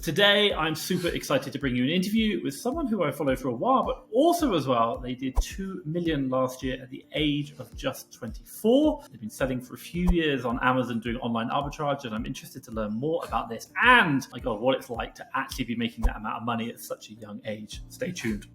Today, I'm super excited to bring you an interview with someone who I follow for a while, but also as well, they did 2 million last year at the age of just 24. They've been selling for a few years on Amazon doing online arbitrage, and I'm interested to learn more about this and, my God, what it's like to actually be making that amount of money at such a young age. Stay tuned.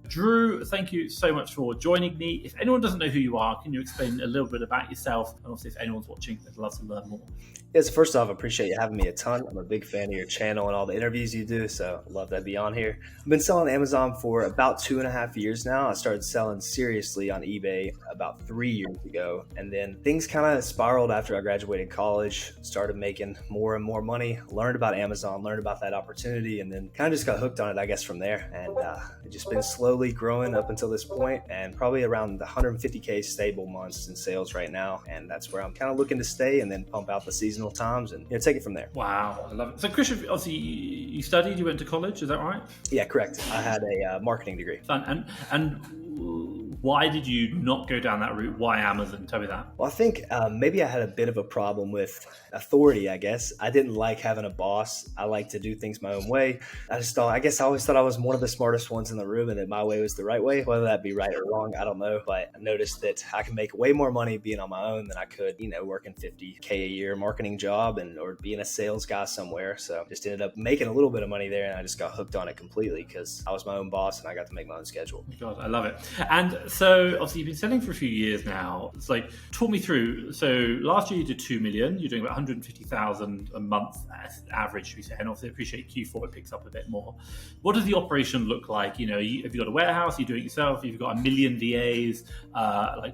Drew, thank you so much for joining me. If anyone doesn't know who you are, can you explain a little bit about yourself? And also, if anyone's watching, I'd love to learn more. Yes, first off, I appreciate you having me a ton. I'm a big fan of your channel and all the interviews you do, so I love to be on here. I've been selling Amazon for about 2.5 years now. I started selling seriously on eBay about 3 years ago, and then things kind of spiraled after I graduated college, started making more and more money, learned about Amazon, learned about that opportunity, and then kind of just got hooked on it, I guess, from there. And it's just been slowly growing up until this point, and probably around the 150K stable months in sales right now. And that's where I'm kind of looking to stay and then pump out the seasonal times and take it from there. Wow, I love it. So Christian, obviously you studied, you went to college, is that right? Yeah, correct. I had a marketing degree. Fun. And why did you not go down that route? Why Amazon? Tell me that. Well, I think maybe I had a bit of a problem with authority, I guess. I didn't like having a boss. I like to do things my own way. I always thought I was one of the smartest ones in the room and that my way was the right way. Whether that be right or wrong, I don't know. But I noticed that I can make way more money being on my own than I could, working 50K a year marketing job or being a sales guy somewhere. So just ended up making a little bit of money there, and I just got hooked on it completely because I was my own boss and I got to make my own schedule. Oh God, I love it. And so obviously you've been selling for a few years now. It's like, talk me through. So last year you did 2 million. You're doing about 150,000 a month average, should we say? And obviously I appreciate Q4, it picks up a bit more. What does the operation look like? Have you got a warehouse? You do it yourself? You've got 1 million VAs?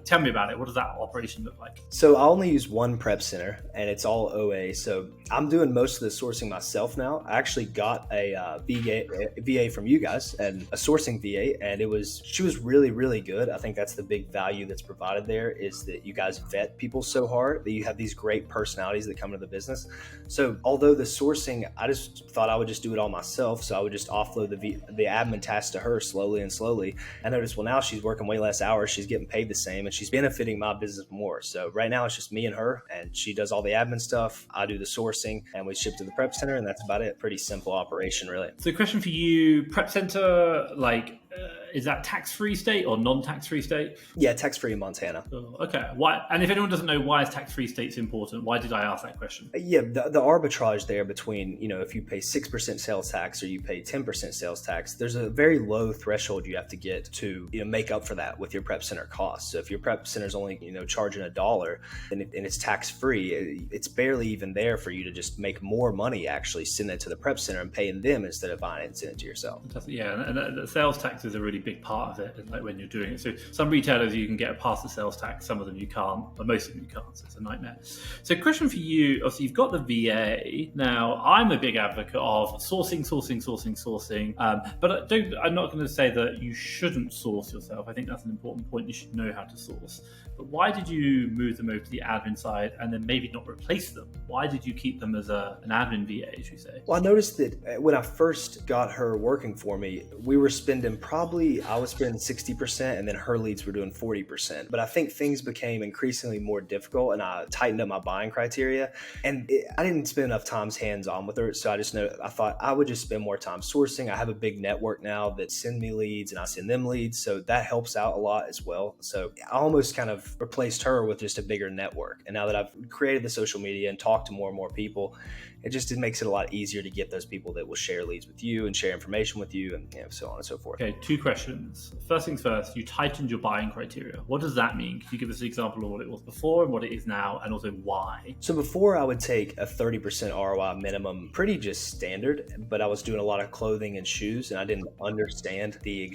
Tell me about it. What does that operation look like? So I only use one prep center, and it's all OA. So I'm doing most of the sourcing myself now. I actually got a VA from you guys, and a sourcing VA, and she was really, really good. I think that's the big value that's provided there, is that you guys vet people so hard that you have these great personalities that come into the business. So although the sourcing, I just thought I would just do it all myself. So I would just offload the admin tasks to her slowly and slowly. I noticed, well, now she's working way less hours. She's getting paid the same, and she's benefiting my business more. So right now it's just me and her, and she does all the admin stuff. I do the sourcing, and we ship to the prep center, and that's about it. Pretty simple operation, really. So question for you, prep center, is that tax-free state or non-tax-free state? Yeah, tax-free in Montana. Oh, okay. Why? And if anyone doesn't know, why is tax-free states important? Why did I ask that question? Yeah, the arbitrage there between, if you pay 6% sales tax or you pay 10% sales tax, there's a very low threshold you have to get to make up for that with your prep center costs. So if your prep center is only charging $1 and it's tax-free, it's barely even there for you to just make more money actually sending it to the prep center and paying them instead of buying it and sending it to yourself. Yeah, and the sales tax is a really big part of it, like when you're doing it. So some retailers you can get past the sales tax, some of them you can't, but most of them you can't, so it's a nightmare. So question for you, obviously you've got the VA. Now I'm a big advocate of sourcing, but I'm not going to say that you shouldn't source yourself. I think that's an important point. You should know how to source. But why did you move them over to the admin side and then maybe not replace them? Why did you keep them as an admin VA, as you say? Well, I noticed that when I first got her working for me, we were spending I was spending 60% and then her leads were doing 40%. But I think things became increasingly more difficult and I tightened up my buying criteria. And I didn't spend enough time hands-on with her. So I thought I would just spend more time sourcing. I have a big network now that send me leads and I send them leads. So that helps out a lot as well. So I almost kind of replaced her with just a bigger network. And now that I've created the social media and talked to more and more people, it makes it a lot easier to get those people that will share leads with you and share information with you and so on and so forth. Okay, 2 questions. First things first, you tightened your buying criteria. What does that mean? Can you give us an example of what it was before and what it is now, and also why? So before I would take a 30% ROI minimum, pretty just standard, but I was doing a lot of clothing and shoes and I didn't understand the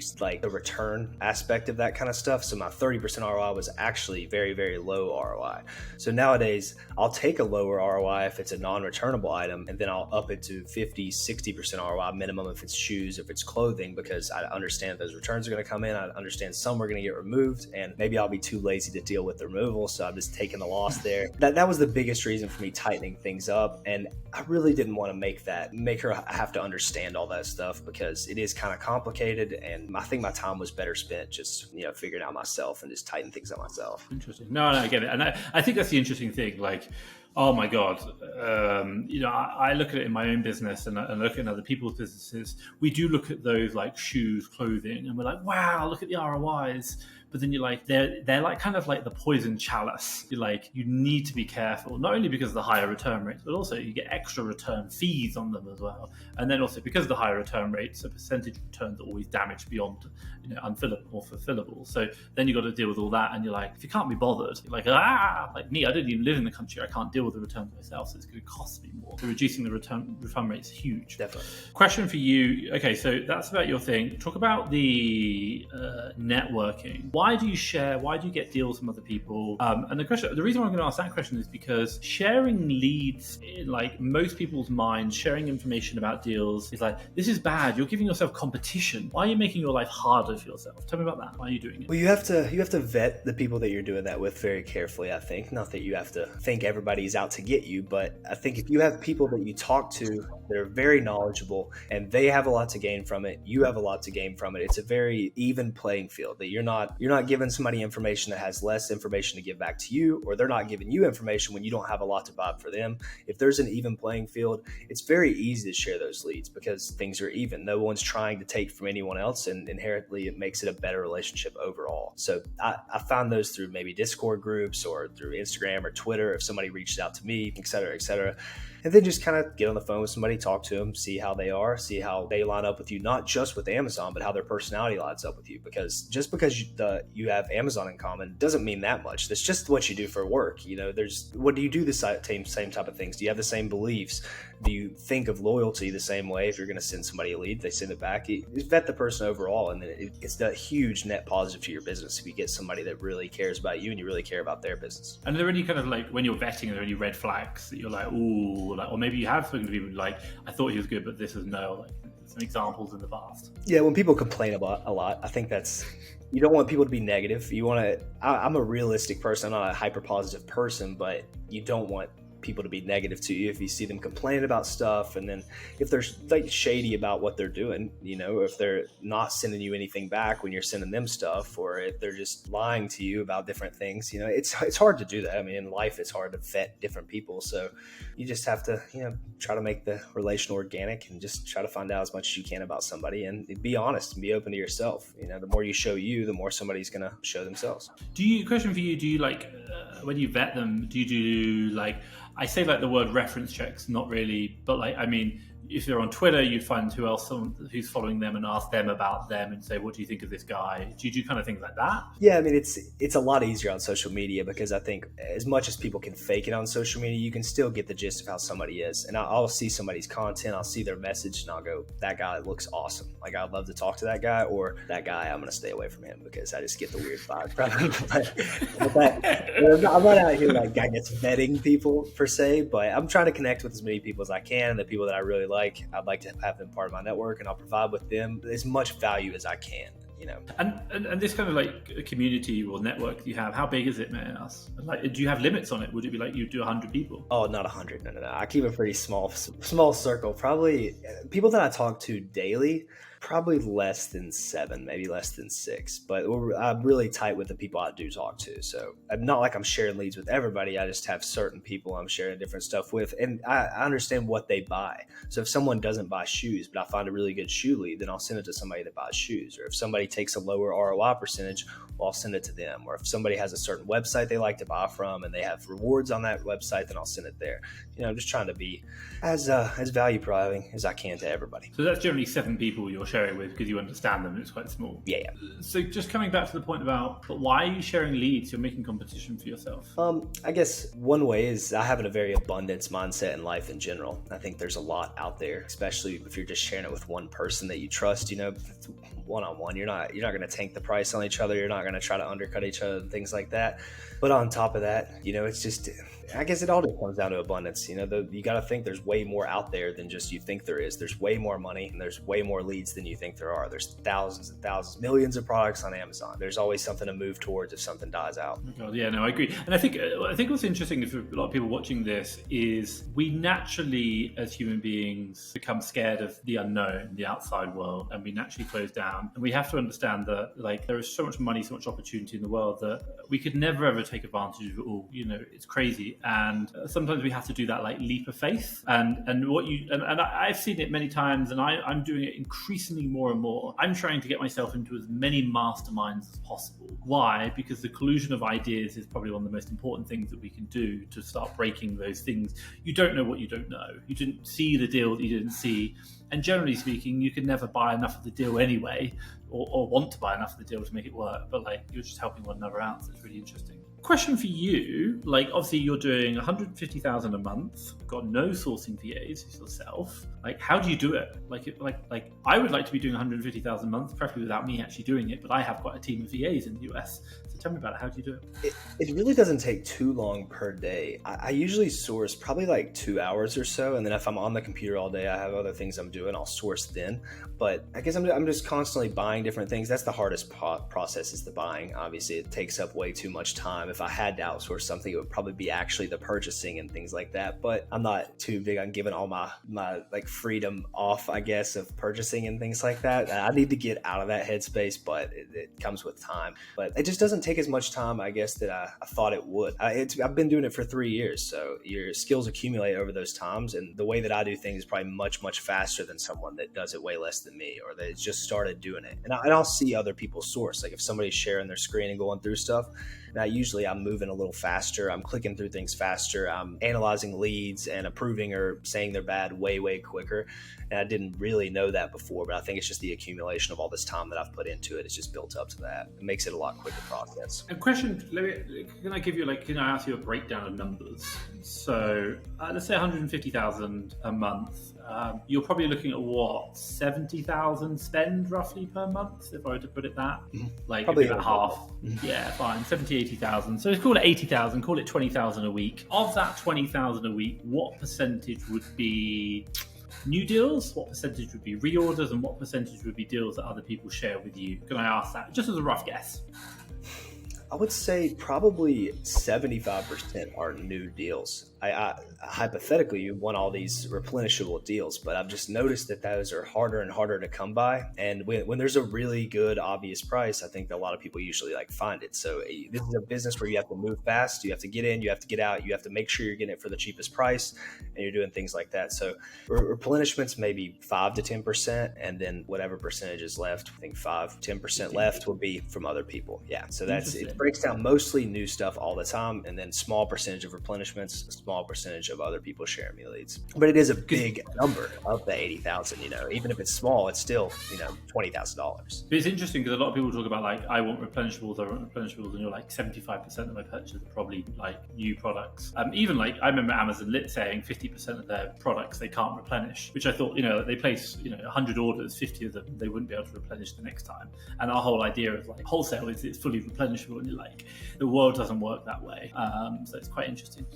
return aspect of that kind of stuff. So my 30% ROI was actually very, very low ROI. So nowadays I'll take a lower ROI if it's a non-returnable item, and then I'll up it to 50, 60% ROI minimum if it's shoes, if it's clothing, because I understand those returns are going to come in. I understand some are going to get removed, and maybe I'll be too lazy to deal with the removal, so I'm just taking the loss there. That was the biggest reason for me tightening things up, and I really didn't want to make her have to understand all that stuff because it is kind of complicated, and I think my time was better spent just figuring out myself and just tighten things up myself. Interesting. No, I get it, and I think that's the interesting thing. Like, Oh my God. I look at it in my own business and look at other people's businesses. We do look at those like shoes, clothing, and we're like, wow, look at the ROIs. But then you're like, they're like kind of like the poison chalice. You're like, you need to be careful, not only because of the higher return rates, but also you get extra return fees on them as well. And then also because of the higher return rates, a percentage returns are always damaged beyond unfillable or fulfillable. So then you got to deal with all that, and you're like, if you can't be bothered, you're like me, I don't even live in the country, I can't deal with the returns myself, so it's going to cost me more. So reducing the refund rate is huge. Definitely. Question for you. Okay, so that's about your thing. Talk about the networking. Why do you share? Why do you get deals from other people? And the reason why I'm going to ask that question is because sharing leads, in like most people's minds, sharing information about deals is like, this is bad. You're giving yourself competition. Why are you making your life harder for yourself? Tell me about that. Why are you doing it? Well, you have to vet the people that you're doing that with very carefully, I think. Not that you have to think everybody's out to get you, but I think if you have people that you talk to that are very knowledgeable and they have a lot to gain from it, you have a lot to gain from it. It's a very even playing field, that you're not giving somebody information that has less information to give back to you, or they're not giving you information when you don't have a lot to buy for them. If there's an even playing field, it's very easy to share those leads because things are even. No one's trying to take from anyone else, and inherently it makes it a better relationship overall. So I found those through maybe Discord groups or through Instagram or Twitter, if somebody reached out to me, et cetera, et cetera. And then just kind of get on the phone with somebody, talk to them, see how they are, see how they line up with you, not just with Amazon, but how their personality lines up with you. Because just because you have Amazon in common doesn't mean that much. That's just what you do for work. What do you do the same type of things? Do you have the same beliefs? Do you think of loyalty the same way? If you're going to send somebody a lead, they send it back. You vet the person overall, and then it's that huge net positive to your business if you get somebody that really cares about you and you really care about their business. And are there any kind of like, when you're vetting, are there any red flags that you're like, ooh, like, or maybe you have spoken to people like, I thought he was good, but this is no, like some examples in the past? Yeah, when people complain about a lot, I think that's, you don't want people to be negative. You want to, I'm a realistic person, I'm not a hyper positive person, but you don't want people to be negative to you if you see them complaining about stuff, and then if they're like shady about what they're doing, if they're not sending you anything back when you're sending them stuff, or if they're just lying to you about different things, it's hard to do that. I mean, in life it's hard to vet different people, so you just have to try to make the relation organic and just try to find out as much as you can about somebody and be honest and be open to yourself. The more you show you, the more somebody's gonna show themselves. Question for you, do you like when you vet them, do you do like, I say like the word reference checks, not really, but like, I mean, if you're on Twitter, you'd find someone who's following them and ask them about them and say, what do you think of this guy? Do you do kind of things like that? Yeah, I mean, it's a lot easier on social media because I think as much as people can fake it on social media, you can still get the gist of how somebody is. And I'll see somebody's content, I'll see their message, and I'll go, that guy looks awesome. Like, I'd love to talk to that guy, or that guy, I'm going to stay away from him because I just get the weird vibe from him. I'm not out here like, I guess, vetting people per se, but I'm trying to connect with as many people as I can, and the people that I really like. I'd like to have them part of my network, and I'll provide with them as much value as I can. And this kind of like community or network you have, how big is it, may I ask? Like, do you have limits on it? Would it be like you do 100 people? Oh, not 100. No. I keep a pretty small circle. Probably people that I talk to daily, probably less than 7, maybe less than 6. But I'm really tight with the people I do talk to. So I'm not like I'm sharing leads with everybody. I just have certain people I'm sharing different stuff with. And I understand what they buy. So if someone doesn't buy shoes, but I find a really good shoe lead, then I'll send it to somebody that buys shoes. Or if somebody takes a lower ROI percentage, well, I'll send it to them. Or if somebody has a certain website they like to buy from and they have rewards on that website, then I'll send it there. I'm just trying to be as value providing as I can to everybody. So that's generally 7 people you're sharing with because you understand them and it's quite small. Yeah. So just coming back to the point about, but why are you sharing leads? You're making competition for yourself. I guess one way is I have a very abundance mindset in life in general. I think there's a lot out there, especially if you're just sharing it with one person that you trust, one-on-one. You're not going to tank the price on each other. You're not going to try to undercut each other and things like that. But on top of that, it's just, I guess it all just comes down to abundance. You got to think there's way more out there than just you think there is. There's way more money and there's way more leads than you think there are. There's thousands and thousands, millions of products on Amazon. There's always something to move towards if something dies out. Oh God, yeah, no, I agree. And I think what's interesting for a lot of people watching this is we naturally, as human beings, become scared of the unknown, the outside world, and we naturally close down. And we have to understand that like there is so much money, so much opportunity in the world that we could never ever take advantage of it all. It's crazy. And sometimes we have to do that like leap of faith. And what you and I've seen it many times, and I'm doing it increasingly more and more. I'm trying to get myself into as many masterminds as possible. Why? Because the collusion of ideas is probably one of the most important things that we can do to start breaking those things. You don't know what you don't know. You didn't see the deal that you didn't see. And generally speaking, you can never buy enough of the deal anyway, or want to buy enough of the deal to make it work. But like, you're just helping one another out. So it's really interesting. Question for you, like obviously you're doing 150,000 a month, got no sourcing VAs yourself. Like, how do you do it? Like I would like to be doing 150,000 a month, preferably without me actually doing it, but I have quite a team of VAs in the US. So tell me about it. How do you do it? It really doesn't take too long per day. I usually source probably like 2 hours or so, and then if I'm on the computer all day, I have other things I'm doing, I'll source then. But I guess I'm just constantly buying different things. That's the hardest process, is the buying. Obviously, it takes up way too much time. If I had to outsource something, it would probably be actually the purchasing and things like that. But I'm not too big on giving all my like freedom off, I guess, of purchasing and things like that. I need to get out of that headspace, but it comes with time. But it just doesn't take as much time, I guess, that I thought it would. I've been doing it for 3 years, so your skills accumulate over those times. And the way that I do things is probably much, much faster than someone that does it way less than me, or that just started doing it. And I'll see other people source. Like if somebody's sharing their screen and going through stuff, now usually I'm moving a little faster. I'm clicking through things faster. I'm analyzing leads and approving or saying they're bad way, way quicker. And I didn't really know that before, but I think it's just the accumulation of all this time that I've put into it. It's just built up to that. It makes it a lot quicker process. A question, can I ask you a breakdown of numbers? So let's say 150,000 a month. You're probably looking at what, 70,000 spend roughly per month, if I were to put it that? Like probably about half. Yeah, fine, 70, 80,000. So let's call it 80,000, call it 20,000 a week. Of that 20,000 a week, what percentage would be new deals, what percentage would be reorders, and what percentage would be deals that other people share with you? Can I ask that, just as a rough guess? I would say probably 75% are new deals. I hypothetically, you want all these replenishable deals, but I've just noticed that those are harder and harder to come by. And when there's a really good, obvious price, I think that a lot of people usually like find it. So this is a business where you have to move fast. You have to get in, you have to get out. You have to make sure you're getting it for the cheapest price, and you're doing things like that. So replenishments maybe 5 to 10%, and then whatever percentage is left, I think 10% left will be from other people. Yeah. So it breaks down mostly new stuff all the time, and then small percentage of replenishments, small percentage of other people sharing me leads. But it is a big number of the 80,000, even if it's small, it's still, $20,000. But it's interesting because a lot of people talk about like, I want replenishables, and you're like 75% of my purchases are probably like new products. Even like, I remember Amazon Lit saying 50% of their products they can't replenish, which I thought, they place, 100 orders, 50 of them, they wouldn't be able to replenish the next time. And our whole idea of like wholesale is it's fully replenishable, and you're like, the world doesn't work that way. So it's quite interesting.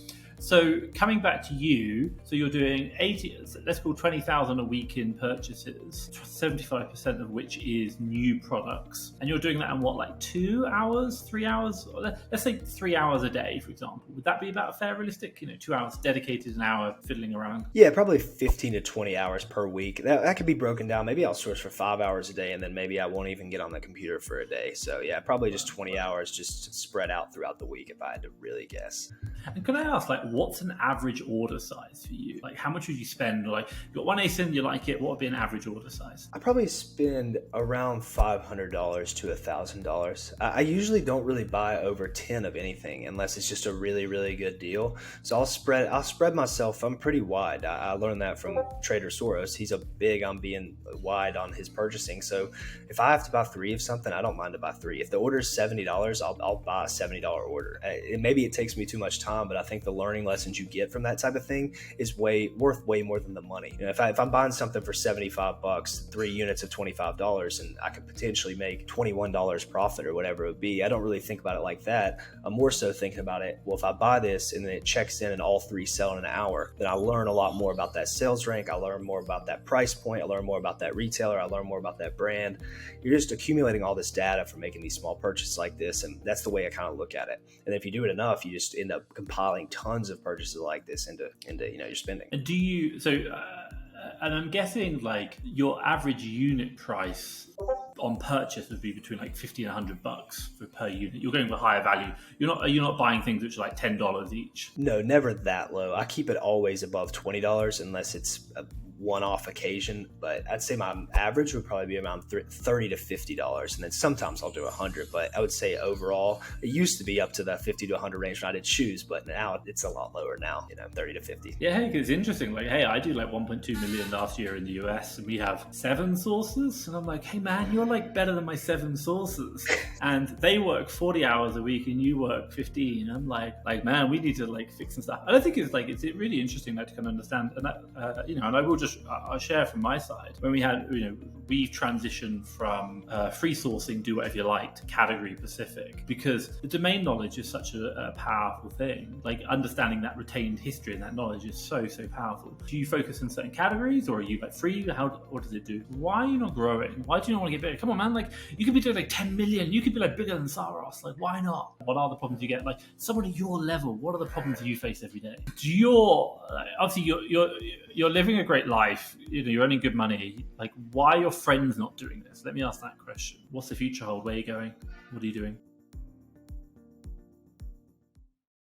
So coming back to you, so you're doing 80, let's call 20,000 a week in purchases, 75% of which is new products. And you're doing that in what, like 2 hours, 3 hours? Let's say 3 hours a day, for example. Would that be about fair, realistic? 2 hours dedicated, an hour fiddling around? Yeah, probably 15 to 20 hours per week. That could be broken down. Maybe I'll source for 5 hours a day, and then maybe I won't even get on the computer for a day. So yeah, probably just 20 hours just spread out throughout the week if I had to really guess. And can I ask, like, what's an average order size for you? Like, how much would you spend? Like, you got one ASIN, you like it, what would be an average order size? I probably spend around $500 to $1,000. I usually don't really buy over 10 of anything unless it's just a really, really good deal. So I'll spread myself. I'm pretty wide. I learned that from Trader Soros. He's big on being wide on his purchasing. So if I have to buy 3 of something, I don't mind to buy 3. If the order is $70, I'll buy a $70 order. Maybe it takes me too much time, but I think the learning lessons you get from that type of thing is worth way more than the money. If I'm buying something for $75, 3 units of $25, and I could potentially make $21 profit or whatever it would be, I don't really think about it like that. I'm more so thinking about it, well, if I buy this and then it checks in and all 3 sell in an hour, then I learn a lot more about that sales rank. I learn more about that price point. I learn more about that retailer. I learn more about that brand. You're just accumulating all this data from making these small purchases like this, and that's the way I kind of look at it. And if you do it enough, you just end up compiling tons of purchases like this into your spending. And do you and I'm guessing like your average unit price on purchase would be between like 50 and $100 for per unit. You're going for higher value. You're not buying things which are like $10 each. No, never that low. I keep it always above $20 unless it's a one-off occasion, but I'd say my average would probably be around $30 to $50, and then sometimes I'll do 100. But I would say overall, it used to be up to the 50 to 100 range when I did shoes, but now it's a lot lower now. 30 to 50. Yeah, hey, it's interesting. Like, hey, I do like 1.2 million last year in the US, and we have 7 sources, and I'm like, hey man, you're like better than my 7 sources, and they work 40 hours a week, and you work 15. I'm like man, we need to like fix some stuff. And I think it's really interesting to kind of understand, and that and I will just I'll share from my side. When we had, we transitioned from free sourcing, do whatever you like, to category specific, because the domain knowledge is such a powerful thing. Like understanding that retained history and that knowledge is so powerful. Do you focus in certain categories, or are you like free? What does it do? Why are you not growing? Why do you not want to get bigger? Come on, man! Like you could be doing like 10 million. You could be like bigger than Saros. Like why not? What are the problems you get? Like someone at your level, what are the problems you face every day? Obviously you're living a great life. You're earning good money. Like why are your friends not doing this? Let me ask that question. What's the future hold? Where are you going? What are you doing?